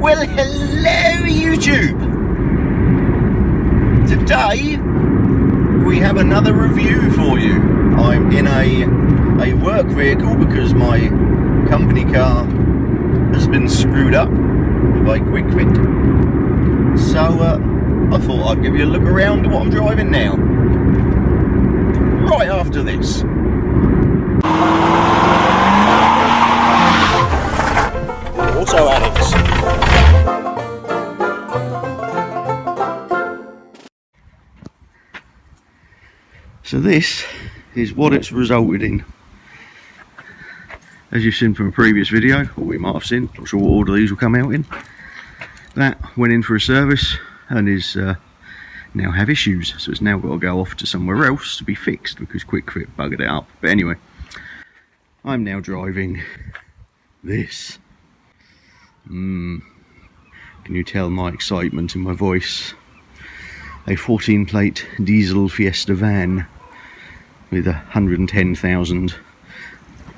Well, hello YouTube! Today we have another review for you. I'm in a work vehicle because my company car has been screwed up by Quick Fit. So I thought I'd give you a look around at what I'm driving now. Right after this. Also Alex. So this is what it's resulted in. As you've seen from a previous video, or we might have seen, not sure what order these will come out in. That went in for a service and is now have issues, so it's now got to go off to somewhere else to be fixed because Quick Fit buggered it up. But anyway, I'm now driving this. Can you tell my excitement in my voice? A 14 plate diesel Fiesta van with 110,000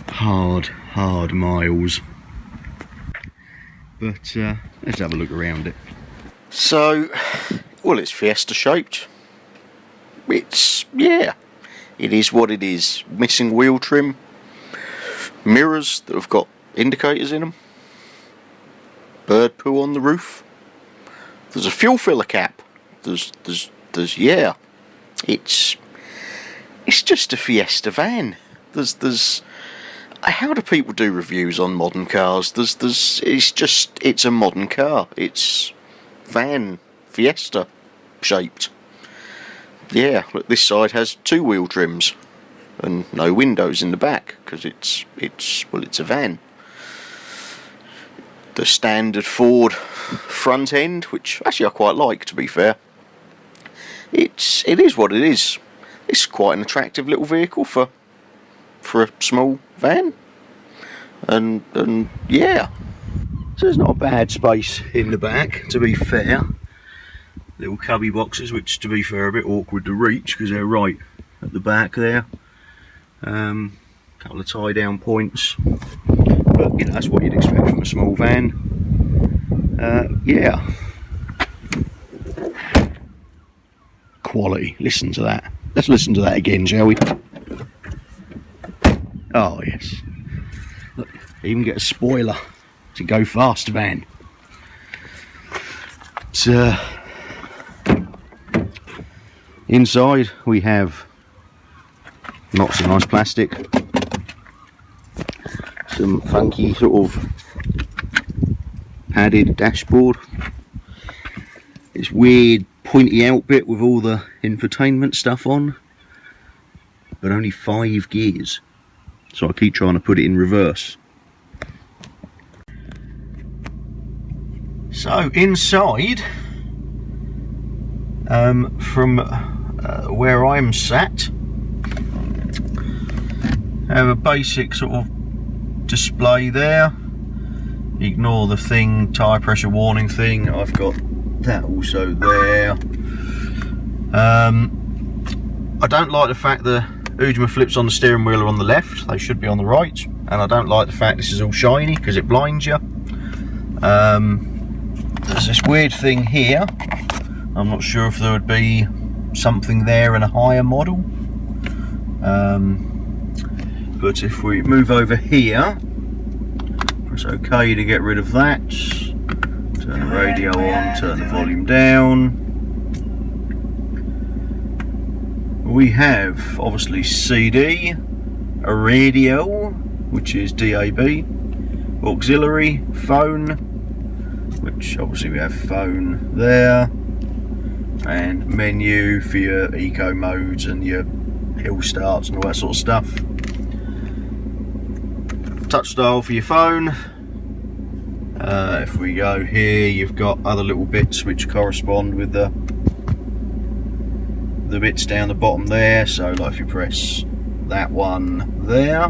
hard miles. But let's have a look around it. So, well, it's Fiesta shaped. Yeah, it is what it is. Missing wheel trim, mirrors that have got indicators in them, bird poo on the roof. There's a fuel filler cap. There's yeah. It's just a Fiesta van. There's how do people do reviews on modern cars? It's a modern car. It's van Fiesta shaped. Yeah, look, this side has two wheel trims and no windows in the back because it's a van. The standard Ford front end, which actually I quite like, to be fair. It is what it is. It's quite an attractive little vehicle for a small van, and yeah. So there's not a bad space in the back, to be fair. Little cubby boxes, which to be fair are a bit awkward to reach because they're right at the back there. Couple of tie down points, but you know that's what you'd expect from a small van. Yeah. Quality. Listen to that. Let's listen to that again, shall we? Oh yes. Look, even get a spoiler to go fast van. It's, inside we have lots of nice plastic, some funky sort of padded dashboard, this weird pointy out bit with all the infotainment stuff on, but only 5 gears, so I keep trying to put it in reverse. So inside, from where I'm sat, I have a basic sort of display there. Ignore the thing, tyre pressure warning thing. I've got that also there. I don't like the fact the Ujima flips on the steering wheel are on the left. They should be on the right. And I don't like the fact this is all shiny because it blinds you. There's this weird thing here. I'm not sure if there would be something there in a higher model. But if we move over here, press OK to get rid of that. Turn the radio on, turn the volume down. We have obviously CD, a radio, which is DAB, auxiliary, phone, which obviously we have phone there, and menu for your eco modes and your hill starts and all that sort of stuff. Touch dial for your phone. If we go here, you've got other little bits which correspond with the bits down the bottom there. So like if you press that one there,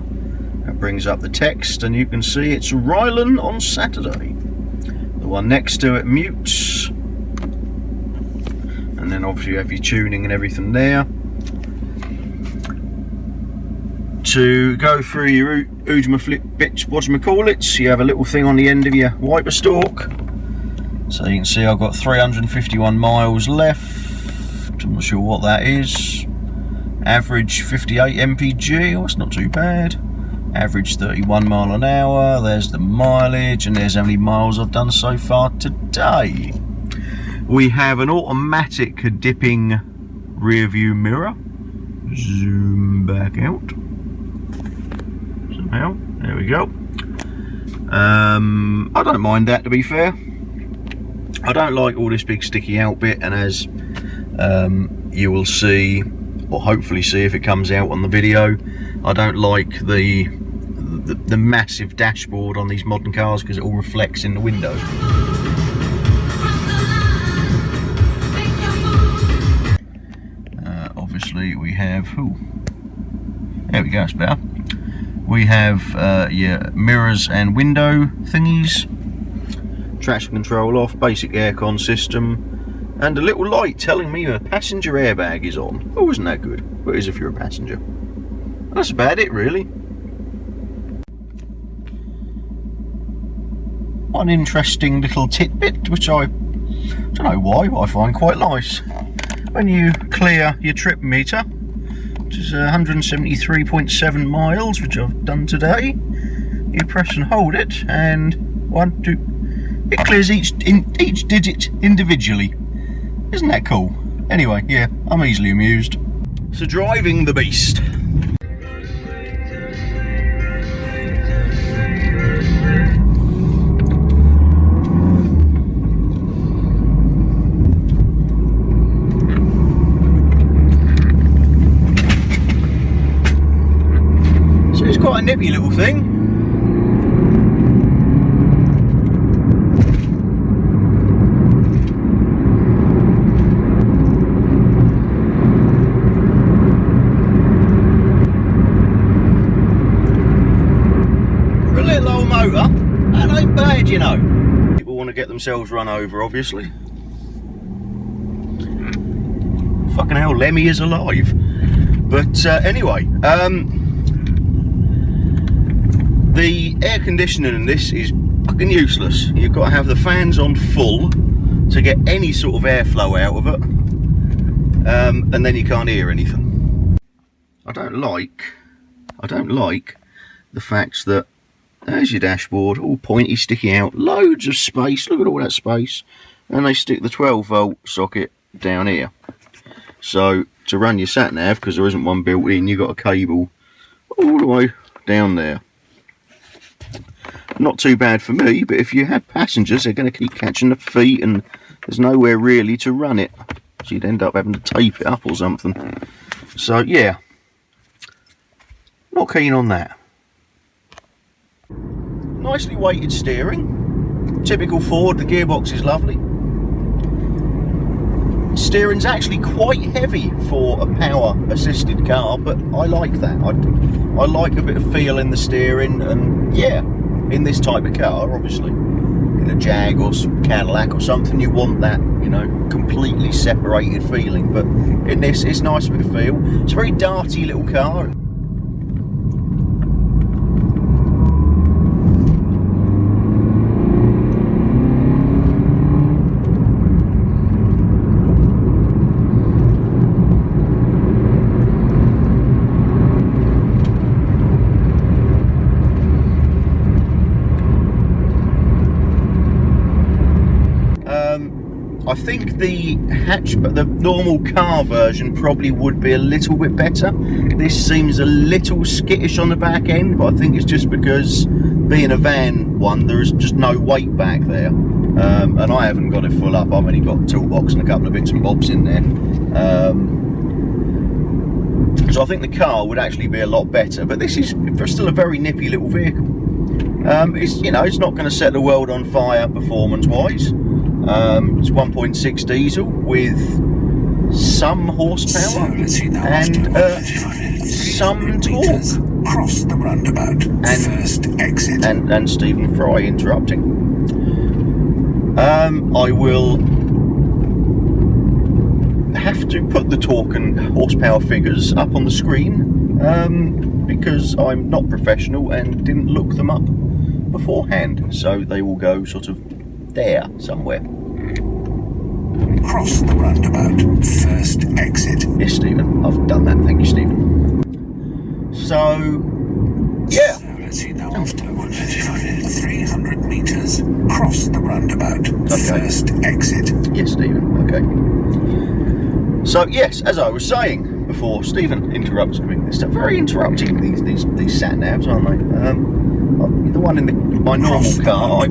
it brings up the text and you can see it's Rylan on Saturday. The one next to it mutes, and then obviously you have your tuning and everything there. To go through your Ujima flip bits, whatchamacallits, you have a little thing on the end of your wiper stalk, So you can see I've got 351 miles left. I'm not sure what that is. Average 58 mpg, oh, it's not too bad. Average 31 mile an hour. There's the mileage, and there's how many miles I've done so far today. We have an automatic dipping rear view mirror. Zoom back out. Somehow, there we go. I don't mind that, to be fair. I don't like all this big sticky out bit, and as you will see, or hopefully see if it comes out on the video, I don't like the massive dashboard on these modern cars because it all reflects in the window. Obviously we have, there we go, it's better. We have yeah, mirrors and window thingies, traction control off, basic aircon system, and a little light telling me the passenger airbag is on. Oh, isn't that good? Well, it is if you're a passenger. That's about it, really. One interesting little tidbit, which I don't know why, but I find quite nice. When you clear your trip meter, which is 173.7 miles, which I've done today, you press and hold it, and it clears each digit individually. Isn't that cool? Anyway, yeah, I'm easily amused. So driving the beast. So it's quite a nippy little thing. That ain't bad, you know. People want to get themselves run over, obviously. Fucking hell, Lemmy is alive. But anyway, the air conditioning in this is fucking useless. You've got to have the fans on full to get any sort of airflow out of it, and then you can't hear anything. I don't like the fact that there's your dashboard, all pointy, sticking out, loads of space, look at all that space, and they stick the 12-volt socket down here. So to run your sat-nav, because there isn't one built in, you've got a cable all the way down there. Not too bad for me, but if you had passengers, they're going to keep catching the feet, and there's nowhere really to run it. So you'd end up having to tape it up or something. So yeah, not keen on that. Nicely weighted steering, typical Ford. The gearbox is lovely. Steering's actually quite heavy for a power assisted car, but I like that. I like a bit of feel in the steering, and yeah, in this type of car, obviously in a Jag or Cadillac or something, you want that, you know, completely separated feeling, but in this it's nice bit of feel. It's a very darty little car. I think the normal car version probably would be a little bit better. This seems a little skittish on the back end, but I think it's just because being a van one, there is just no weight back there. And I haven't got it full up. I've only got a toolbox and a couple of bits and bobs in there. So I think the car would actually be a lot better, but this is still a very nippy little vehicle. It's, you know, it's not going to set the world on fire performance wise. It's 1.6 diesel with some horsepower and some torque. Cross the roundabout. First exit. And Stephen Fry interrupting. I will have to put the torque and horsepower figures up on the screen because I'm not professional and didn't look them up beforehand, so they will go sort of there somewhere. Cross the roundabout. First exit. Yes, Stephen, I've done that. Thank you, Stephen. So, yeah. So let's see now. After 300 meters. Cross the roundabout. First exit. Yes, Stephen. Okay. So, yes, as I was saying before, Stephen interrupts me. It's very interrupting, these sat navs, aren't they? The one in my normal car,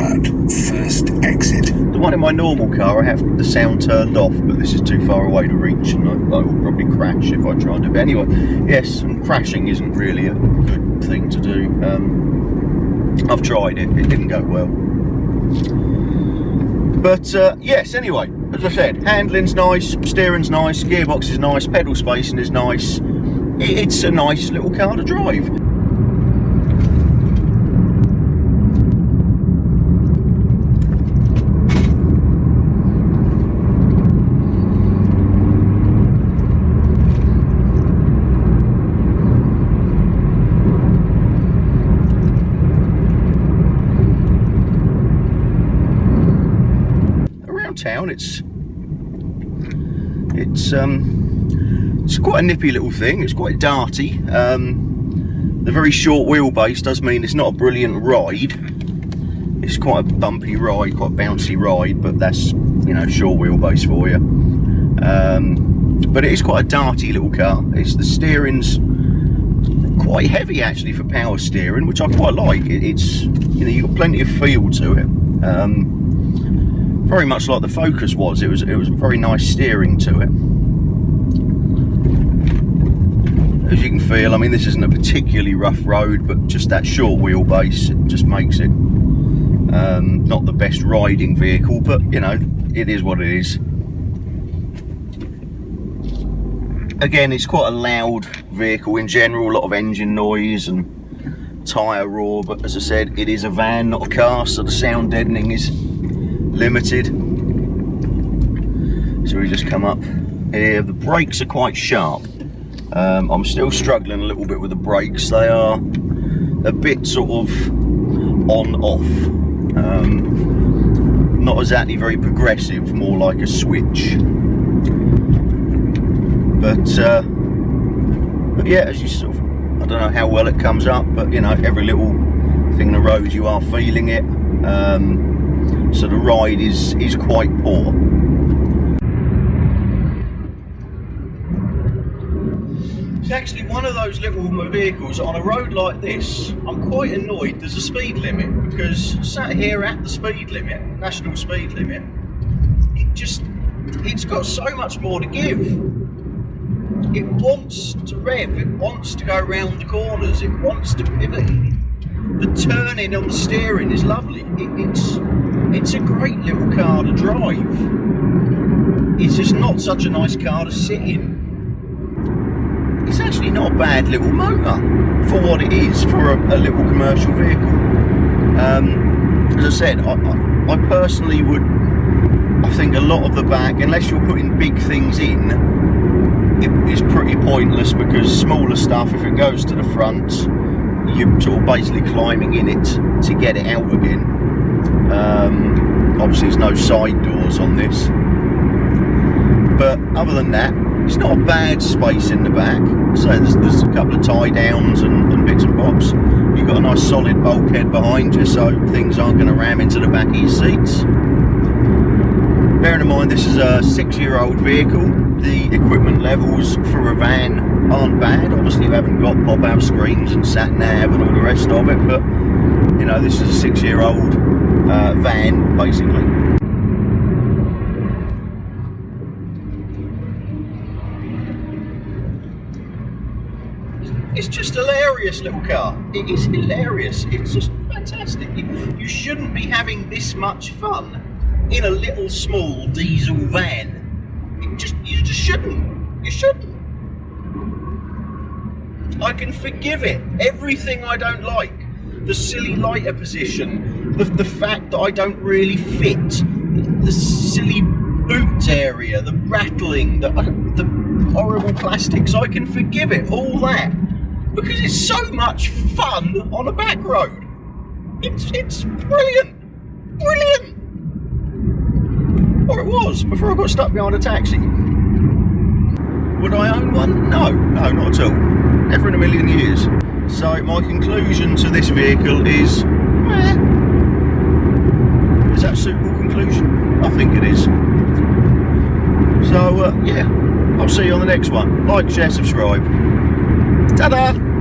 first exit. The one in my normal car, I have the sound turned off, but this is too far away to reach, and I will probably crash if I try and do it. But anyway, yes, and crashing isn't really a good thing to do. I've tried it; it didn't go well. But yes, anyway, as I said, handling's nice, steering's nice, gearbox is nice, pedal spacing is nice. It's a nice little car to drive. Town, it's quite a nippy little thing. It's quite darty. The very short wheelbase does mean it's not a brilliant ride. It's quite a bumpy ride, quite a bouncy ride, but that's, you know, short wheelbase for you. But it is quite a darty little car. The steering's quite heavy actually for power steering, which I quite like. It's, you know, you've got plenty of feel to it. Very much like the Focus was. It was very nice steering to it. As you can feel, I mean, this isn't a particularly rough road, but just that short wheelbase, it just makes it not the best riding vehicle, but you know, it is what it is. Again, it's quite a loud vehicle in general, a lot of engine noise and tyre roar, but as I said, it is a van, not a car, so the sound deadening is limited. So we just come up here. The brakes are quite sharp. I'm still struggling a little bit with the brakes. They are a bit sort of on off, not exactly very progressive, more like a switch. But yeah, as you sort of, I don't know how well it comes up, but you know, every little thing in the road you are feeling it. So the ride is quite poor. It's actually one of those little vehicles on a road like this. I'm quite annoyed there's a speed limit, because sat here at the speed limit, national speed limit, it's got so much more to give. It wants to rev, it wants to go around the corners, it wants to pivot. The turning on the steering is lovely. It's a great little car to drive. It's just not such a nice car to sit in. It's actually not a bad little motor for what it is for a little commercial vehicle. As I said, I personally would, I think a lot of the back, unless you're putting big things in, it is pretty pointless, because smaller stuff, if it goes to the front, you're sort of basically climbing in it to get it out again. Obviously there's no side doors on this, but other than that, it's not a bad space in the back. So there's a couple of tie downs and bits and bobs. You've got a nice solid bulkhead behind you, so things aren't going to ram into the back of your seats. Bearing in mind this is a 6-year-old vehicle, the equipment levels for a van aren't bad. Obviously you haven't got pop-out screens and sat-nav and all the rest of it, but you know, this is a 6-year-old van basically. It's just a hilarious little car. It is hilarious. It's just fantastic. You shouldn't be having this much fun in a little small diesel van. You just shouldn't. You shouldn't. I can forgive it. Everything I don't like. The silly lighter position. The fact that I don't really fit. The silly boot area. The rattling. The horrible plastics. I can forgive it. All that. Because it's so much fun on a back road. It's brilliant. Brilliant. Or it was. was before I got stuck behind a taxi. Would I own one? No, not at all. Never in a million years. So my conclusion to this vehicle is, is that a suitable conclusion? I think it is. So yeah, I'll see you on the next one. Like, share, subscribe. Ta-da!